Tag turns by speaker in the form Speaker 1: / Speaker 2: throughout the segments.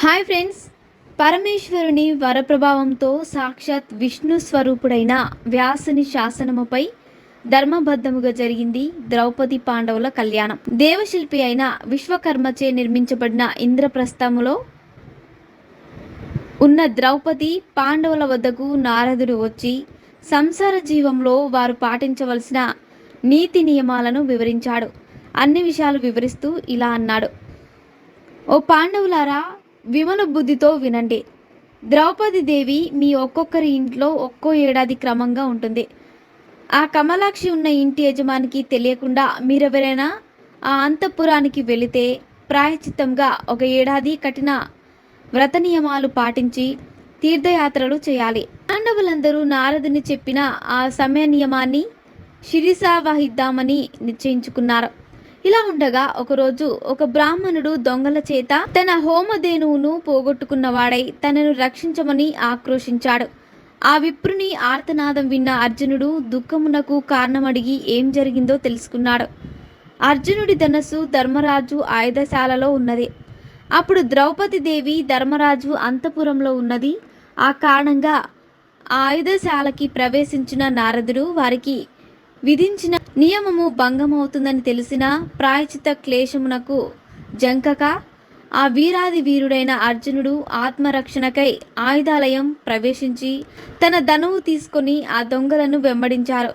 Speaker 1: Hi friends, పరమేశ్వరుని వరప్రభావంతో సాక్షాత్ విష్ణు స్వరూపుడైన వ్యాసుని శాసనముపై ధర్మబద్ధముగా జరిగింది ద్రౌపది పాండవుల కళ్యాణం. దేవశిల్పి అయిన విశ్వకర్మచే నిర్మించబడిన ఇంద్రప్రస్థములో ఉన్న ద్రౌపది పాండవుల వద్దకు నారదుడు వచ్చి సంసార జీవంలో వారు పాటించవలసిన నీతి నియమాలను వివరించాడు. అన్ని విషయాలు వివరిస్తూ ఇలా అన్నాడు: ఓ పాండవులారా, విమల బుద్ధితో వినండి. ద్రౌపది దేవి మీ ఒక్కొక్కరి ఇంట్లో ఒక్కో ఏడాది క్రమంగా ఉంటుంది. ఆ కమలాక్షి ఉన్న ఇంటి యజమానికి తెలియకుండా మీరెవరైనా ఆ అంతఃపురానికి వెళితే ప్రాయచిత్తంగా ఒక ఏడాది కఠిన వ్రత నియమాలు పాటించి తీర్థయాత్రలు చేయాలి. పాండవులందరూ నారదుని చెప్పిన ఆ సమయ నియమాన్ని శిరసావహిద్దామని నిశ్చయించుకున్నారు. ఇలా ఉండగా ఒకరోజు ఒక బ్రాహ్మణుడు దొంగల చేత తన హోమధేనువును పోగొట్టుకున్నవాడై తనను రక్షించమని ఆక్రోశించాడు. ఆ విప్రుని ఆర్తనాదం విన్న అర్జునుడు దుఃఖమునకు కారణమడిగి ఏం జరిగిందో తెలుసుకున్నాడు. అర్జునుడి ధనస్సు ధర్మరాజు ఆయుధశాలలో ఉన్నది. అప్పుడు ద్రౌపది దేవి ధర్మరాజు అంతఃపురంలో ఉన్నది. ఆ కారణంగా ఆ ఆయుధశాలకి ప్రవేశించిన నారదుడు వారికి విధించిన నియమము భంగమవుతుందని తెలిసిన ప్రాయచిత క్లేశమునకు జంకక ఆ వీరాది వీరుడైన అర్జునుడు ఆత్మరక్షణకై ఆయుధాలయం ప్రవేశించి తన ధనువు తీసుకొని ఆ దొంగలను వెంబడించారు.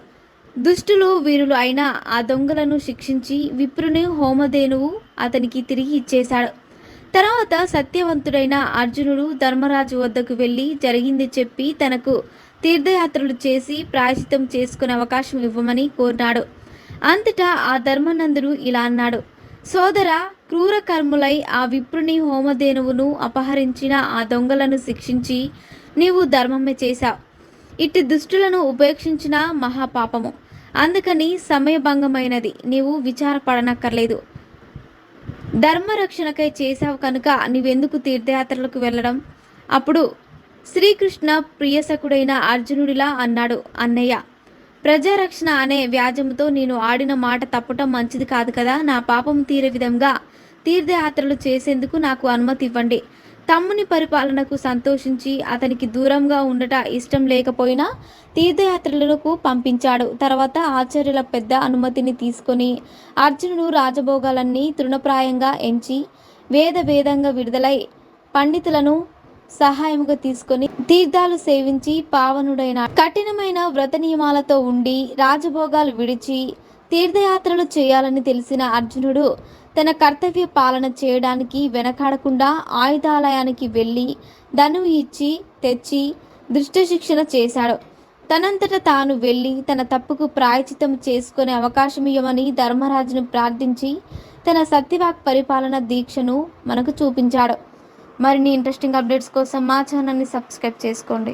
Speaker 1: దుష్టులు వీరులు అయిన ఆ దొంగలను శిక్షించి విప్రుని హోమధేనువు అతనికి తిరిగి ఇచ్చేశాడు. తర్వాత సత్యవంతుడైన అర్జునుడు ధర్మరాజు వద్దకు వెళ్ళి జరిగింది చెప్పి తనకు తీర్థయాత్రలు చేసి ప్రాయశ్చిత్తం చేసుకునే అవకాశం ఇవ్వమని కోరినాడు. అంతటా ఆ ధర్మనందుడు ఇలా అన్నాడు: సోదరా, క్రూర కర్ములై ఆ విప్రుని హోమధేనువును అపహరించిన ఆ దొంగలను శిక్షించి నీవు ధర్మమే చేశావు. ఇట్టి దుష్టులను ఉపేక్షించిన మహాపాపము. అందుకని సమయభంగమైనది, నీవు విచారపడనక్కర్లేదు. ధర్మరక్షణకై చేశావు కనుక నీవెందుకు తీర్థయాత్రలకు వెళ్ళడం? అప్పుడు శ్రీకృష్ణ ప్రియసకుడైన అర్జునుడిలా అన్నాడు: అన్నయ్య, ప్రజారక్షణ అనే వ్యాజముతో నేను ఆడిన మాట తప్పటం మంచిది కాదు కదా. నా పాపం తీరే విధంగా తీర్థయాత్రలు చేసేందుకు నాకు అనుమతి ఇవ్వండి. తమ్ముని పరిపాలనకు సంతోషించి అతనికి దూరంగా ఉండట ఇష్టం లేకపోయినా తీర్థయాత్రలకు పంపించాడు. తర్వాత ఆచార్యుల పెద్ద అనుమతిని తీసుకొని అర్జునుడు రాజభోగాలన్నీ తృణప్రాయంగా ఎంచి వేదంగా విడుదలై పండితులను సహాయముగా తీసుకొని తీర్థాలు సేవించి పావనుడైన కఠినమైన వ్రత నియమాలతో ఉండి రాజభోగాలు విడిచి తీర్థయాత్రలు చేయాలని తెలిసిన అర్జునుడు తన కర్తవ్య పాలన చేయడానికి వెనకాడకుండా ఆయుధాలయానికి వెళ్ళి ధనువు ఇచ్చి తెచ్చి దృష్ట శిక్షణ చేశాడు. తనంతట తాను వెళ్ళి తన తప్పుకు ప్రాయచితం చేసుకునే అవకాశం ఇవ్వమని ధర్మరాజును ప్రార్థించి తన సత్యవాక్ పరిపాలన దీక్షను మనకు చూపించాడు. మరిన్ని ఇంట్రెస్టింగ్ అప్డేట్స్ కోసం మా ఛానల్ని సబ్స్క్రైబ్ చేసుకోండి.